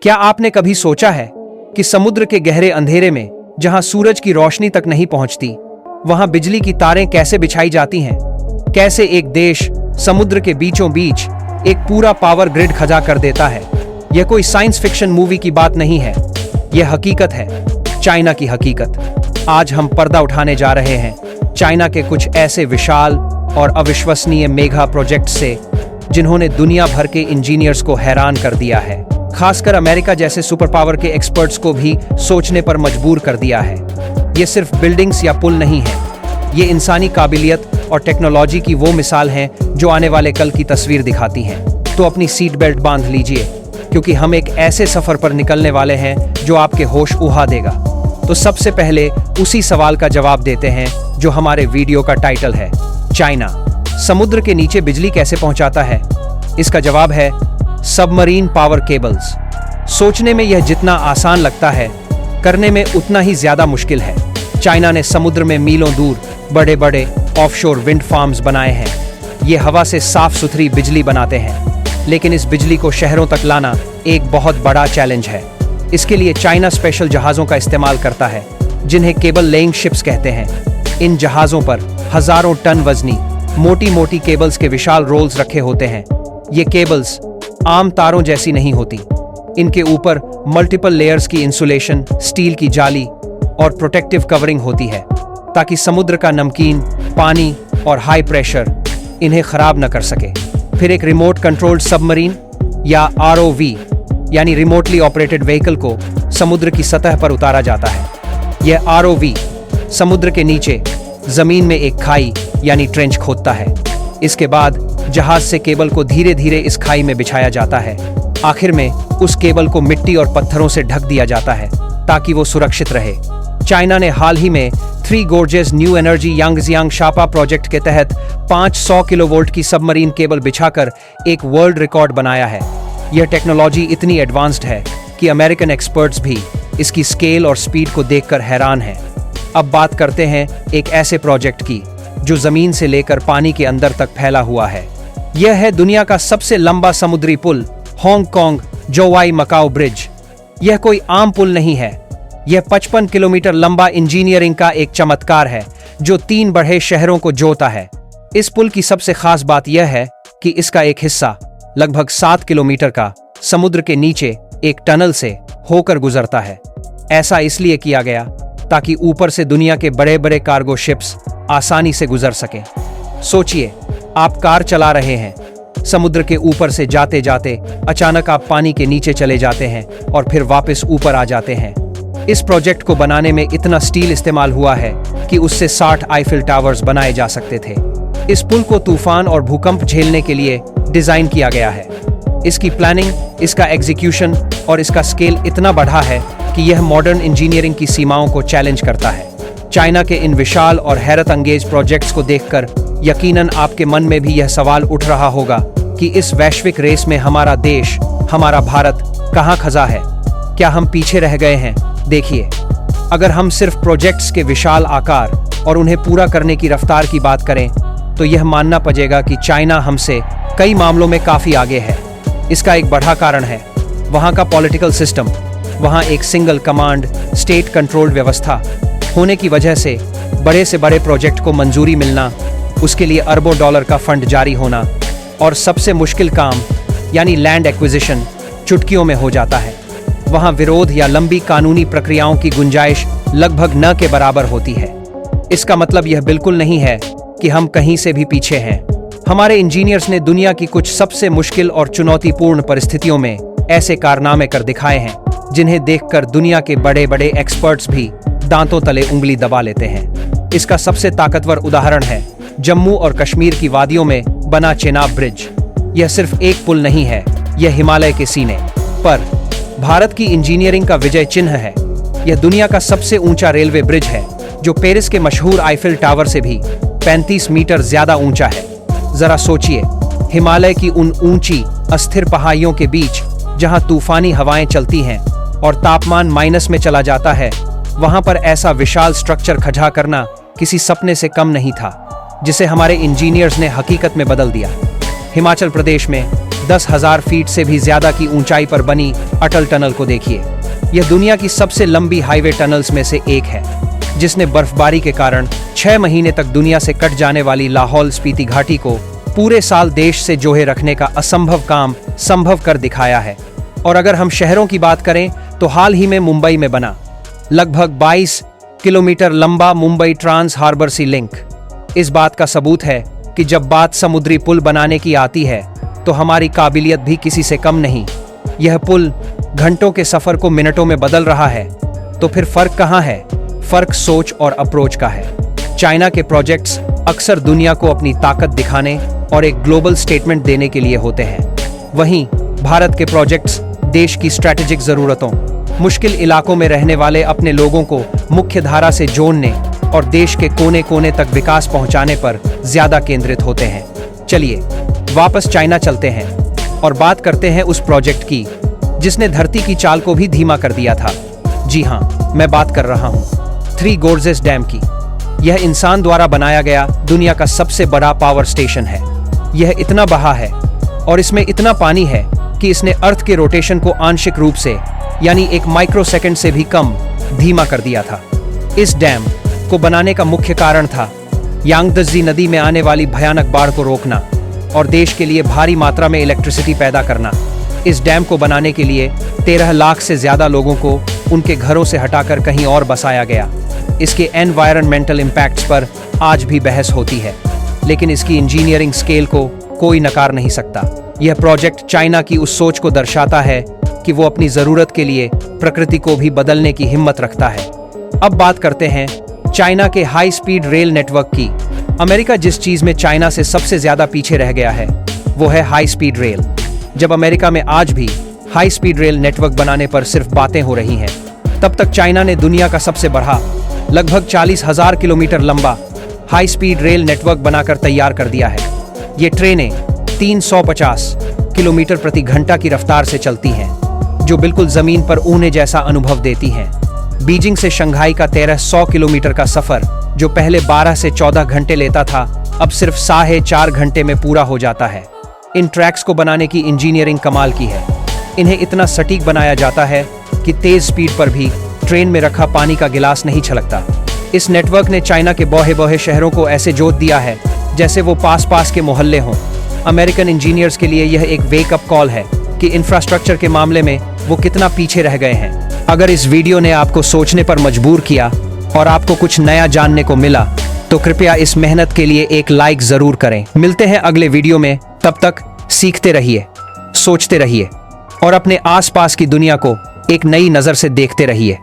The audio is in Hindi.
क्या आपने कभी सोचा है कि समुद्र के गहरे अंधेरे में, जहां सूरज की रोशनी तक नहीं पहुंचती, वहां बिजली की तारें कैसे बिछाई जाती हैं? कैसे एक देश समुद्र के बीचों बीच एक पूरा पावर ग्रिड खड़ा कर देता है? यह कोई साइंस फिक्शन मूवी की बात नहीं है, यह हकीकत है, चाइना की हकीकत। आज हम पर्दा उठाने जा रहे हैं चाइना के कुछ ऐसे विशाल और अविश्वसनीय मेगा प्रोजेक्ट से, जिन्होंने दुनिया भर के इंजीनियर्स को हैरान कर दिया है, खासकर अमेरिका जैसे सुपर पावर के एक्सपर्ट्स को भी सोचने पर मजबूर कर दिया है। ये सिर्फ बिल्डिंग्स या पुल नहीं है, ये इंसानी काबिलियत और टेक्नोलॉजी की वो मिसाल हैं जो आने वाले कल की तस्वीर दिखाती हैं। तो अपनी सीट बेल्ट बांध लीजिए, क्योंकि हम एक ऐसे सफर पर निकलने वाले हैं जो आपके होश उड़ा देगा। तो सबसे पहले उसी सवाल का जवाब देते हैं जो हमारे वीडियो का टाइटल है, चाइना समुद्र के नीचे बिजली कैसे पहुंचाता है? इसका जवाब है सबमरीन पावर केबल्स। सोचने में यह जितना आसान लगता है, करने में उतना ही ज्यादा मुश्किल है। चाइना ने समुद्र में मीलों दूर बड़े बड़े ऑफशोर विंड फार्म्स बनाए हैं। ये हवा से साफ सुथरी बिजली बनाते हैं, लेकिन इस बिजली को शहरों तक लाना एक बहुत बड़ा चैलेंज है। इसके लिए चाइना स्पेशल जहाज़ों का इस्तेमाल करता है, जिन्हें केबल लेइंग शिप्स कहते हैं। इन जहाज़ों पर हजारों टन वजनी मोटी मोटी केबल्स के विशाल रोल्स रखे होते हैं। ये केबल्स आम तारों जैसी नहीं होती, इनके ऊपर मल्टीपल लेयर्स की इंसुलेशन, स्टील की जाली और प्रोटेक्टिव कवरिंग होती है, ताकि समुद्र का नमकीन पानी और हाई प्रेशर इन्हें खराब न कर सके। फिर एक रिमोट कंट्रोल्ड सबमरीन या ROV यानी रिमोटली ऑपरेटेड व्हीकल को समुद्र की सतह पर उतारा जाता है। यह ROV समुद्र के नीचे जमीन में एक खाई यानी ट्रेंच खोदता है। इसके बाद जहाज से केबल को धीरे धीरे इस खाई में बिछाया जाता है। आखिर में उस केबल को मिट्टी और पत्थरों से ढक दिया जाता है ताकि वो सुरक्षित रहे। चाइना ने हाल ही में 3 gorges new energy यांगजियांग Shapa project के तहत 500 किलोवोल्ट की सबमरीन केबल बिछाकर एक वर्ल्ड रिकॉर्ड बनाया है। यह टेक्नोलॉजी इतनी एडवांस्ड है कि अमेरिकन एक्सपर्ट्स भी इसकी स्केल और स्पीड को देखकर हैरान हैं। अब बात करते हैं एक ऐसे प्रोजेक्ट की जो जमीन से लेकर पानी के अंदर तक फैला हुआ है। यह है दुनिया का सबसे लंबा समुद्री पुल, हांगकांग जोवाई मकाओ ब्रिज। यह कोई आम पुल नहीं है, यह 55 किलोमीटर लंबा इंजीनियरिंग का एक चमत्कार है जो 3 बड़े शहरों को जोड़ता है। इस पुल की सबसे खास बात यह है कि इसका एक हिस्सा लगभग 7 किलोमीटर का समुद्र के नीचे एक टनल से होकर गुजरता है। ऐसा इसलिए किया गया ताकि ऊपर से दुनिया के बड़े बड़े कार्गो शिप्स आसानी से गुजर सकें। सोचिए, आप कार चला रहे हैं, समुद्र के ऊपर से जाते जाते अचानक आप पानी के नीचे चले जाते हैं और फिर वापस ऊपर आ जाते हैं। इस प्रोजेक्ट को बनाने में इतना स्टील इस्तेमाल हुआ है कि उससे 60 आईफिल टावर्स बनाए जा सकते थे। इस पुल को तूफान और भूकंप झेलने के लिए डिजाइन किया गया है। इसकी प्लानिंग, इसका एग्जीक्यूशन और इसका स्केल इतना बढ़ा है कि यह मॉडर्न इंजीनियरिंग की सीमाओं को चैलेंज करता है। चाइना के इन विशाल और हैरत अंगेज प्रोजेक्ट्स को देखकर यकीनन आपके मन में भी यह सवाल उठ रहा होगा कि इस वैश्विक रेस में हमारा देश, हमारा भारत कहाँ खजा है? क्या हम पीछे रह गए हैं? देखिए, अगर हम सिर्फ प्रोजेक्ट्स के विशाल आकार और उन्हें पूरा करने की रफ्तार की बात करें, तो यह मानना पड़ेगा कि चाइना हमसे कई मामलों में काफी आगे है। इसका एक बड़ा कारण है वहाँ का पॉलिटिकल सिस्टम। वहाँ एक सिंगल कमांड स्टेट कंट्रोल्ड व्यवस्था होने की वजह से बड़े प्रोजेक्ट को मंजूरी मिलना, उसके लिए अरबों डॉलर का फंड जारी होना और सबसे मुश्किल काम यानी लैंड एक्विजिशन चुटकियों में हो जाता है। वहाँ विरोध या लंबी कानूनी प्रक्रियाओं की गुंजाइश लगभग न के बराबर होती है। इसका मतलब यह बिल्कुल नहीं है कि हम कहीं से भी पीछे हैं। हमारे इंजीनियर्स ने दुनिया की कुछ सबसे मुश्किल और चुनौतीपूर्ण परिस्थितियों में ऐसे कारनामे कर दिखाए हैं जिन्हें देखकर दुनिया के बड़े बड़े एक्सपर्ट्स भी दांतों तले उंगली दबा लेते हैं। इसका सबसे ताकतवर उदाहरण है जम्मू और कश्मीर की वादियों में बना चेनाब ब्रिज। यह सिर्फ एक पुल नहीं है, यह हिमालय के सीने पर भारत की इंजीनियरिंग का विजय चिन्ह है। यह दुनिया का सबसे ऊंचा रेलवे ब्रिज है, जो पेरिस के मशहूर आईफिल टावर से भी 35 मीटर ज्यादा ऊंचा है। जरा सोचिए, हिमालय की उन ऊंची अस्थिर पहाड़ियों के बीच जहां तूफानी हवाएं चलती हैं और तापमान माइनस में चला जाता है, वहां पर ऐसा विशाल स्ट्रक्चर खड़ा करना किसी सपने से कम नहीं था, जिसे हमारे इंजीनियर्स ने हकीकत में बदल दिया। हिमाचल प्रदेश में 10,000 फीट से भी ज्यादा की ऊंचाई पर बनी अटल टनल को देखिए। यह दुनिया की सबसे लंबी हाईवे टनल्स में से एक है, जिसने बर्फबारी के कारण 6 महीने तक दुनिया से कट जाने वाली लाहौल स्पीति घाटी को पूरे साल देश से जोड़े रखने का असंभव काम संभव कर दिखाया है। और अगर हम शहरों की बात करें तो हाल ही में मुंबई में बना लगभग 22 किलोमीटर लंबा Mumbai trans harbour sea link इस बात का सबूत है कि जब बात समुद्री पुल बनाने की आती है तो हमारी काबिलियत भी किसी से कम नहीं। यह पुल घंटों के सफर को मिनटों में बदल रहा है। तो फिर फर्क कहाँ है? फर्क सोच और अप्रोच का है। चाइना के प्रोजेक्ट्स अक्सर दुनिया को अपनी ताकत दिखाने और एक ग्लोबल स्टेटमेंट देने के लिए होते हैं। वहीं भारत के प्रोजेक्ट्स देश की स्ट्रैटेजिक जरूरतों, मुश्किल इलाकों में रहने वाले अपने लोगों को मुख्य धारा से जोड़ने और देश के कोने कोने तक विकास पहुंचाने पर ज्यादा केंद्रित होते हैं। चलिए वापस चाइना चलते हैं और बात करते हैं उस प्रोजेक्ट की जिसने धरती की चाल को भी धीमा कर दिया था। जी हाँ, मैं बात कर रहा हूँ थ्री गोर्जेस डैम की। यह इंसान द्वारा बनाया गया दुनिया का सबसे बड़ा पावर स्टेशन है। यह इतना बड़ा है और इसमें इतना पानी है कि इसने अर्थ के रोटेशन को आंशिक रूप से यानी 1 माइक्रोसेकंड से भी कम धीमा कर दिया था। इस डैम को बनाने का मुख्य कारण था यांगत्से नदी में आने वाली भयानक बाढ़ को रोकना और देश के लिए भारी मात्रा में इलेक्ट्रिसिटी पैदा करना। इस डैम को बनाने के लिए 13 लाख से ज्यादा लोगों को उनके घरों से हटाकर कहीं और बसाया गया। इसके एनवायरनमेंटल इम्पैक्ट्स पर आज भी बहस होती है, लेकिन इसकी इंजीनियरिंग स्केल को कोई नकार नहीं सकता। यह प्रोजेक्ट चाइना की उस सोच को दर्शाता है कि वो अपनी जरूरत के लिए प्रकृति को भी बदलने की हिम्मत रखता है। अब बात करते हैं चाइना के हाई स्पीड रेल नेटवर्क की। अमेरिका जिस चीज में चाइना से सबसे ज्यादा पीछे रह गया है वो है हाई स्पीड रेल। जब अमेरिका में आज भी हाई स्पीड रेल नेटवर्क बनाने पर सिर्फ बातें हो रही हैं, तब तक चाइना ने दुनिया का सबसे बड़ा लगभग 40,000 किलोमीटर लंबा हाई स्पीड रेल नेटवर्क बनाकर तैयार कर दिया है। ये ट्रेनें 350 किलोमीटर प्रति घंटा की रफ्तार से चलती हैं, जो बिल्कुल जमीन पर ऊने जैसा अनुभव देती हैं। बीजिंग से शंघाई का 1300 किलोमीटर का सफर जो पहले 12 से 14 घंटे लेता था, अब सिर्फ 4.5 घंटे में पूरा हो जाता है। इन ट्रैक्स को बनाने की इंजीनियरिंग कमाल की है। इन्हें इतना सटीक बनाया जाता है कि तेज स्पीड पर भी ट्रेन में रखा पानी का गिलास नहीं छलकता। इस नेटवर्क ने चाइना के बौहे बौहे शहरों को ऐसे जोत दिया है जैसे वो पास पास के मोहल्ले हों। अमेरिकन इंजीनियर्स के लिए यह एक वेकअप कॉल है कि इंफ्रास्ट्रक्चर के मामले में वो कितना पीछे रह गए हैं। अगर इस वीडियो ने आपको सोचने पर मजबूर किया और आपको कुछ नया जानने को मिला तो कृपया इस मेहनत के लिए एक लाइक जरूर करें। मिलते हैं अगले वीडियो में, तब तक सीखते रहिए, सोचते रहिए और अपने आसपास की दुनिया को एक नई नजर से देखते रहिए।